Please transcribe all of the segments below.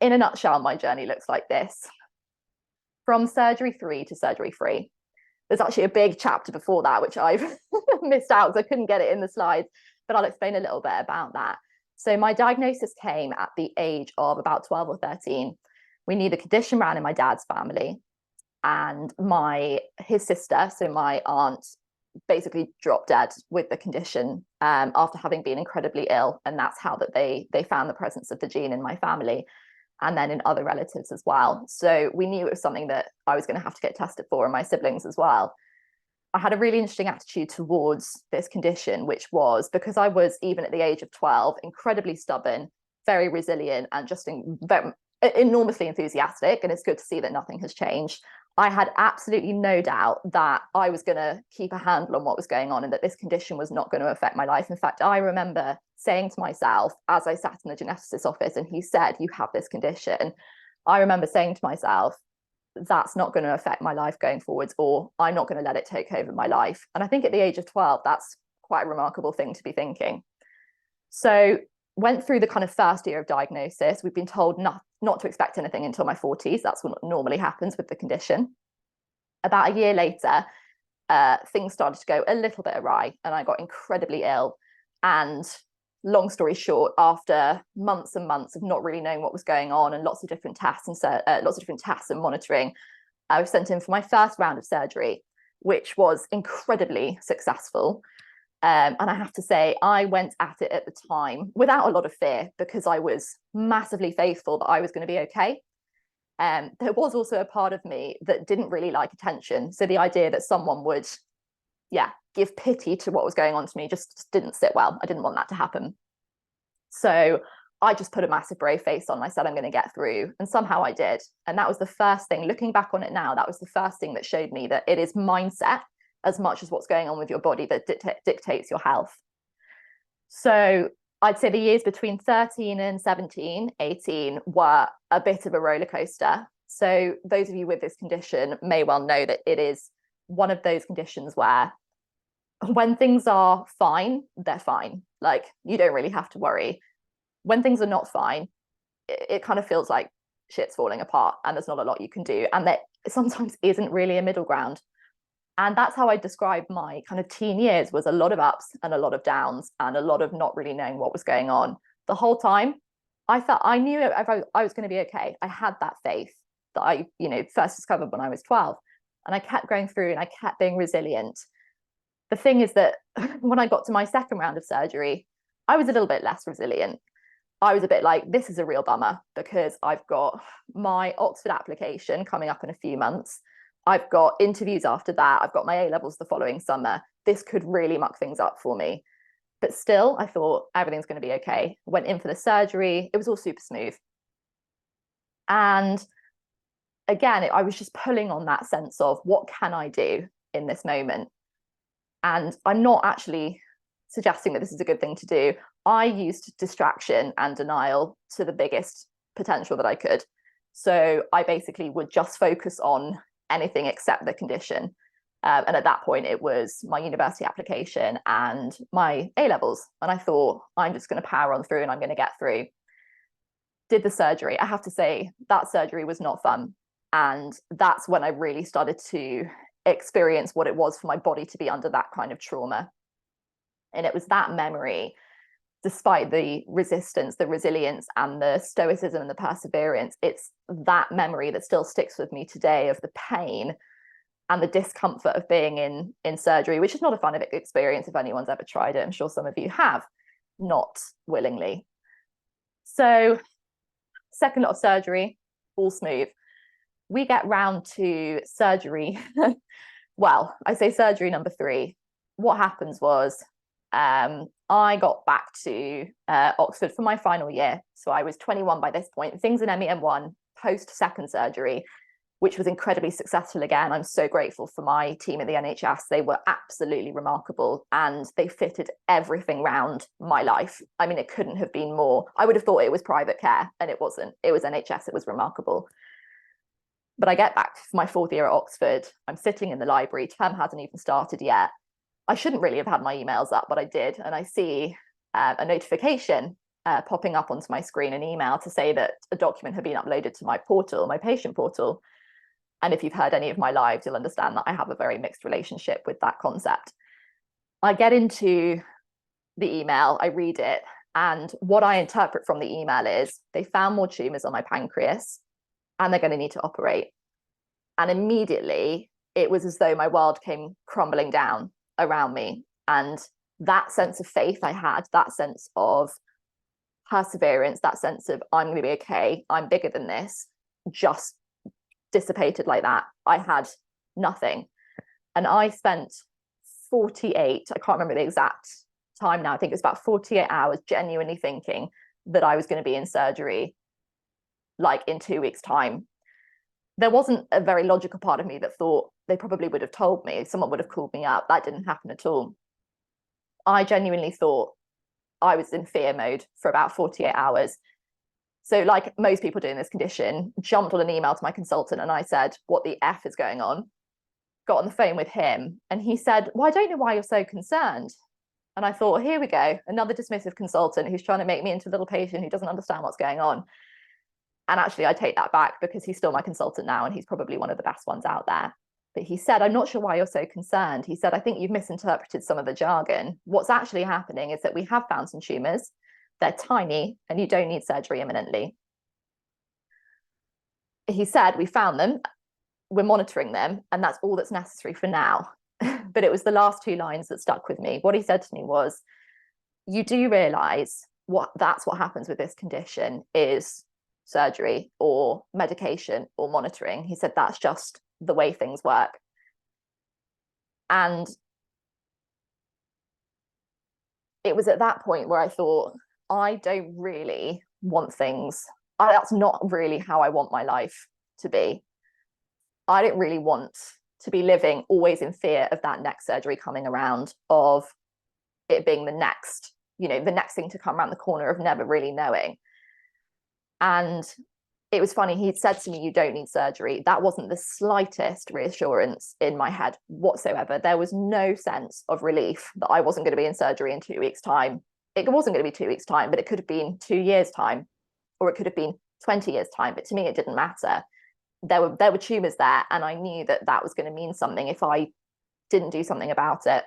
in a nutshell, my journey looks like this. From surgery 3 to surgery 3. There's actually a big chapter before that, which I've missed out because I couldn't get it in the slides, but I'll explain a little bit about that. So my diagnosis came at the age of about 12 or 13. We knew the condition ran in my dad's family, and his sister, so my aunt, basically dropped dead with the condition after having been incredibly ill. And that's how that they found the presence of the gene in my family, and then in other relatives as well. So we knew it was something that I was going to have to get tested for, and my siblings as well. I had a really interesting attitude towards this condition, which was because I was, even at the age of 12, incredibly stubborn, very resilient, and just enormously enthusiastic. And it's good to see that nothing has changed. I had absolutely no doubt that I was going to keep a handle on what was going on and that this condition was not going to affect my life. In fact, I remember saying to myself, as I sat in the geneticist's office and he said, "You have this condition," I remember saying to myself, that's not going to affect my life going forwards, or I'm not going to let it take over my life. And I think at the age of 12, that's quite a remarkable thing to be thinking. So went through the kind of first year of diagnosis. We've been told not to expect anything until my 40s. That's what normally happens with the condition. About a year later, things started to go a little bit awry, and I got incredibly ill. And long story short, after months and months of not really knowing what was going on and lots of different tests and monitoring, I was sent in for my first round of surgery, which was incredibly successful. And I have to say, I went at it at the time without a lot of fear, because I was massively faithful that I was going to be okay. There was also a part of me that didn't really like attention. So the idea that someone would, give pity to what was going on to me just didn't sit well. I didn't want that to happen. So I just put a massive brave face on. I said, I'm going to get through. And somehow I did. And that was the first thing, looking back on it now, that was the first thing that showed me that it is mindset as much as what's going on with your body that dictates your health. So I'd say the years between 13 and 17, 18 were a bit of a roller coaster. So those of you with this condition may well know that it is one of those conditions where when things are fine, they're fine. Like, you don't really have to worry. When things are not fine, it kind of feels like shit's falling apart and there's not a lot you can do. And there sometimes isn't really a middle ground. And that's how I describe my kind of teen years, was a lot of ups and a lot of downs and a lot of not really knowing what was going on. The whole time, I knew I was going to be okay. I had that faith that I, first discovered when I was 12. And I kept going through and I kept being resilient. The thing is that when I got to my second round of surgery, I was a little bit less resilient. I was a bit like, this is a real bummer, because I've got my Oxford application coming up in a few months. I've got interviews after that. I've got my A-levels the following summer. This could really muck things up for me. But still, I thought everything's going to be okay. Went in for the surgery. It was all super smooth. And again, I was just pulling on that sense of, what can I do in this moment? And I'm not actually suggesting that this is a good thing to do. I used distraction and denial to the biggest potential that I could. So I basically would just focus on anything except the condition. And at that point, it was my university application and my A-levels. And I thought, I'm just going to power on through and I'm going to get through. Did the surgery. I have to say, that surgery was not fun. And that's when I really started to experience what it was for my body to be under that kind of trauma. And it was that memory, despite the resistance, the resilience, and the stoicism and the perseverance, it's that memory that still sticks with me today, of the pain and the discomfort of being in surgery, which is not a fun experience if anyone's ever tried it. I'm sure some of you have, not willingly. So second lot of surgery, all smooth. We get round to surgery. Well, I say surgery number 3. What happens was, I got back to Oxford for my final year. So I was 21 by this point. Things in empowerMEN1 post second surgery, which was incredibly successful again. I'm so grateful for my team at the NHS. They were absolutely remarkable, and they fitted everything round my life. I mean, it couldn't have been more. I would have thought it was private care, and it wasn't. It was NHS. It was remarkable. But I get back for my 4th year at Oxford. I'm sitting in the library. Term hasn't even started yet. I shouldn't really have had my emails up, but I did. And I see a notification popping up onto my screen an email to say that a document had been uploaded to my portal, my patient portal. And if you've heard any of my lives, you'll understand that I have a very mixed relationship with that concept. I get into the email, I read it, and what I interpret from the email is they found more tumors on my pancreas and they're going to need to operate. And immediately it was as though my world came crumbling down around me. And that sense of faith I had, that sense of perseverance, that sense of I'm going to be okay, I'm bigger than this, just dissipated like that. I had nothing. And I spent 48, I can't remember the exact time now, I think it was about 48 hours genuinely thinking that I was going to be in surgery like in 2 weeks' time. There wasn't a very logical part of me that thought they probably would have told me, someone would have called me up. That didn't happen at all. I genuinely thought I was in fear mode for about 48 hours. So like most people do in this condition, jumped on an email to my consultant and I said, what the F is going on? Got on the phone with him and he said, well, I don't know why you're so concerned. And I thought, here we go, another dismissive consultant who's trying to make me into a little patient who doesn't understand what's going on. And actually I take that back because he's still my consultant now and he's probably one of the best ones out there. But he said, I'm not sure why you're so concerned. He said, I think you've misinterpreted some of the jargon. What's actually happening is that we have found some tumors. They're tiny and you don't need surgery imminently. He said, we found them, we're monitoring them, and that's all that's necessary for now. But it was the last two lines that stuck with me. What he said to me was, you do realize that's what happens with this condition is surgery or medication or monitoring. He said, that's just the way things work. And it was at that point where I thought, I don't really want things. That's not really how I want my life to be. I don't really want to be living always in fear of that next surgery coming around, of it being the next thing to come around the corner, of never really knowing. And it was funny, he'd said to me, you don't need surgery. That wasn't the slightest reassurance in my head whatsoever. There was no sense of relief that I wasn't going to be in surgery in 2 weeks' time. It wasn't going to be 2 weeks' time, but it could have been 2 years' time, or it could have been 20 years' time. But to me, it didn't matter. There were tumors there, and I knew that that was going to mean something if I didn't do something about it.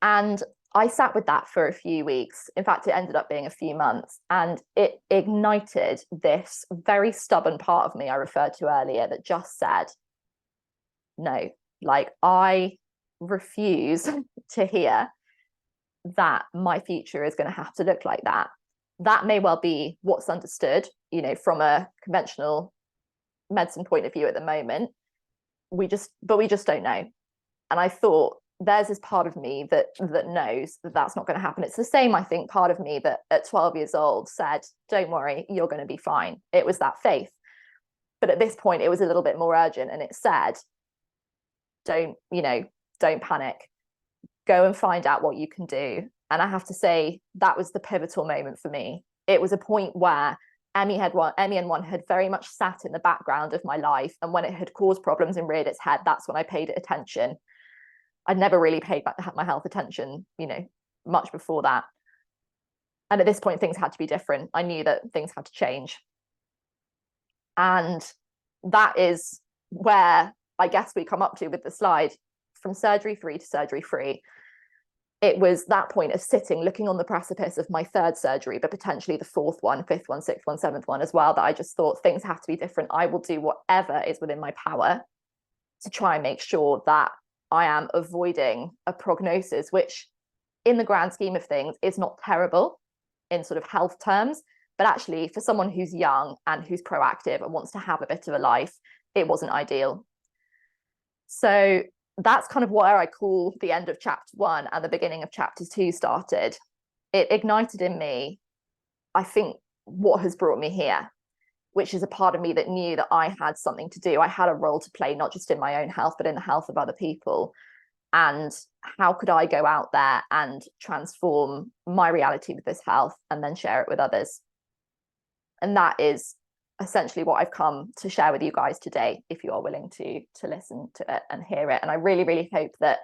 And I sat with that for a few weeks. In fact, it ended up being a few months, and it ignited this very stubborn part of me I referred to earlier that just said, no, like I refuse to hear that my future is going to have to look like that. That may well be what's understood, from a conventional medicine point of view at the moment. We just don't know. And I thought, there's this part of me that knows that that's not going to happen. It's the same, I think, part of me that at 12 years old said, don't worry, you're going to be fine. It was that faith. But at this point, it was a little bit more urgent, and it said, don't panic. Go and find out what you can do. And I have to say, that was the pivotal moment for me. It was a point where ME1 had very much sat in the background of my life. And when it had caused problems and reared its head, that's when I paid it attention. I'd never really paid my health attention, much before that. And at this point, things had to be different. I knew that things had to change. And that is where I guess we come up to with the slide, from surgery 3 to surgery 3. It was that point of sitting, looking on the precipice of my third surgery, but potentially the fourth one, fifth one, sixth one, seventh one as well, that I just thought things have to be different. I will do whatever is within my power to try and make sure that I am avoiding a prognosis, which in the grand scheme of things is not terrible in sort of health terms, but actually for someone who's young and who's proactive and wants to have a bit of a life, it wasn't ideal. So that's kind of where I call the end of chapter 1 and the beginning of chapter 2 started. It ignited in me, I think, what has brought me here, which is a part of me that knew that I had something to do. I had a role to play, not just in my own health, but in the health of other people. And how could I go out there and transform my reality with this health and then share it with others? And that is essentially what I've come to share with you guys today, if you are willing to listen to it and hear it. And I really, really hope that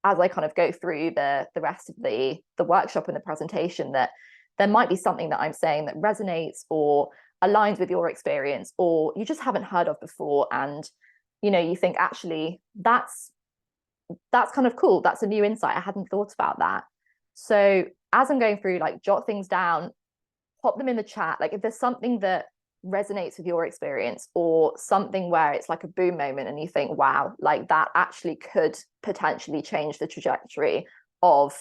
as I kind of go through the rest of the workshop and the presentation, that there might be something that I'm saying that resonates or aligns with your experience, or you just haven't heard of before, and you think, actually, that's kind of cool, that's a new insight, I hadn't thought about that. So as I'm going through, like, jot things down, pop them in the chat. Like, if there's something that resonates with your experience, or something where it's like a boom moment and you think, wow, like that actually could potentially change the trajectory of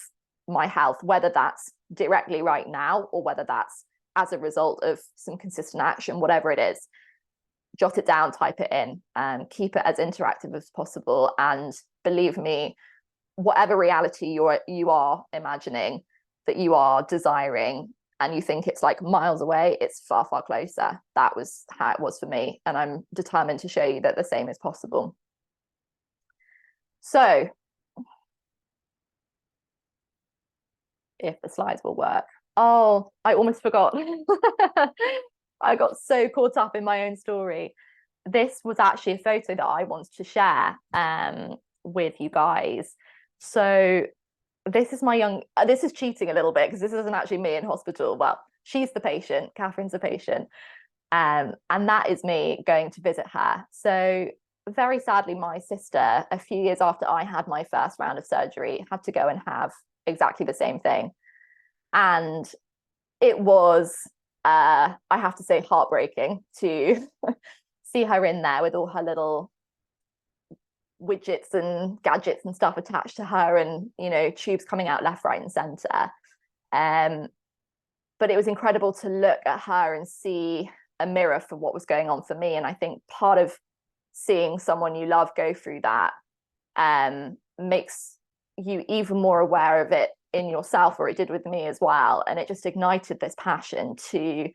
my health, whether that's directly right now or whether that's as a result of some consistent action, whatever it is, jot it down, type it in, and keep it as interactive as possible. And believe me, whatever reality you are imagining, that you are desiring, and you think it's like miles away, it's far, far closer. That was how it was for me. And I'm determined to show you that the same is possible. So if the slides will work. Oh, I almost forgot. I got so caught up in my own story. This was actually a photo that I wanted to share with you guys. So this is this is cheating a little bit, because this isn't actually me in hospital. Well, she's the patient, Catherine's the patient. And that is me going to visit her. So very sadly, my sister, a few years after I had my first round of surgery, had to go and have exactly the same thing. And it was, I have to say, heartbreaking to see her in there with all her little widgets and gadgets and stuff attached to her, and tubes coming out left, right, and center. But it was incredible to look at her and see a mirror for what was going on for me. And I think part of seeing someone you love go through that makes you even more aware of it in yourself, or it did with me as well. And it just ignited this passion to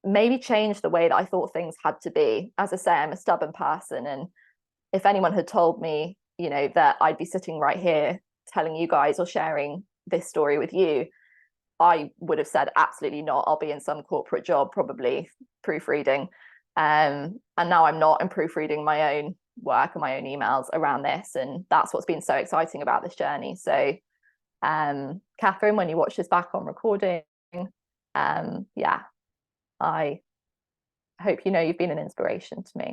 maybe change the way that I thought things had to be. As I say, I'm a stubborn person, and if anyone had told me, that I'd be sitting right here telling you guys or sharing this story with you, I would have said, absolutely not. I'll be in some corporate job, probably proofreading. And now I'm not. I'm proofreading my own work and my own emails around this. And that's what's been so exciting about this journey. So, Catherine, when you watch this back on recording, yeah, I hope you've been an inspiration to me.